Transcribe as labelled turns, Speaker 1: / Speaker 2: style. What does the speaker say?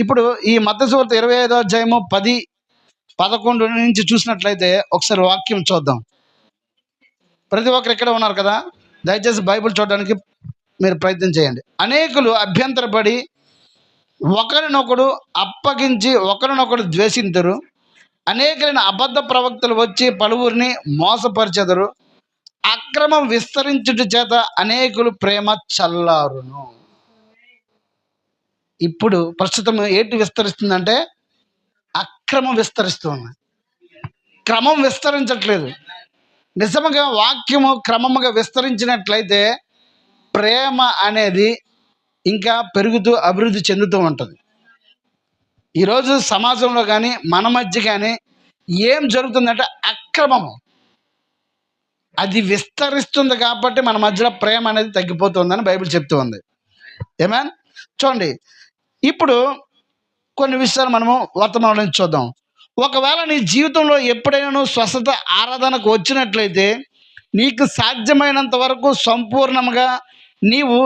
Speaker 1: ఇప్పుడు ఈ మత్తయి సువార్త 25వ అధ్యాయము 10, 11 నుంచి చూసినట్లయితే ఒకసారి వాక్యం చూద్దాం. ప్రతి ఒక్కరు ఇక్కడ ఉన్నారు కదా, దయచేసి బైబిల్ చూడడానికి మీరు ప్రయత్నం చేయండి. అనేకులు అభ్యంతరపడి ఒకరినొకడు అప్పగించి ఒకరినొకడు ద్వేషింతురు. అనేకైన అబద్ధ ప్రవక్తలు వచ్చి పలువురిని మోసపరిచెదరు. అక్రమం విస్తరించుట చేత అనేకులు ప్రేమ చల్లారును. ఇప్పుడు ప్రస్తుతం ఏంటి విస్తరిస్తుందంటే అక్రమం విస్తరిస్తుంది, క్రమం విస్తరించట్లేదు. నిజముగా వాక్యము క్రమముగా విస్తరించినట్లయితే ప్రేమ అనేది ఇంకా పెరుగుతూ అభివృద్ధి చెందుతూ ఉంటుంది. ఈరోజు సమాజంలో కానీ మన మధ్య కానీ ఏం జరుగుతుందంటే అక్రమము అది విస్తరిస్తుంది కాబట్టి మన మధ్యలో ప్రేమ అనేది తగ్గిపోతుందని బైబిల్ చెప్తూ ఉంది. ఏమేన్ చూడండి, ఇప్పుడు కొన్ని విషయాలు మనము వర్తమానం నుంచి చూద్దాం. ఒకవేళ నీ జీవితంలో ఎప్పుడైనా స్వస్థత ఆరాధనకు వచ్చినట్లయితే నీకు సాధ్యమైనంత వరకు సంపూర్ణంగా నీవు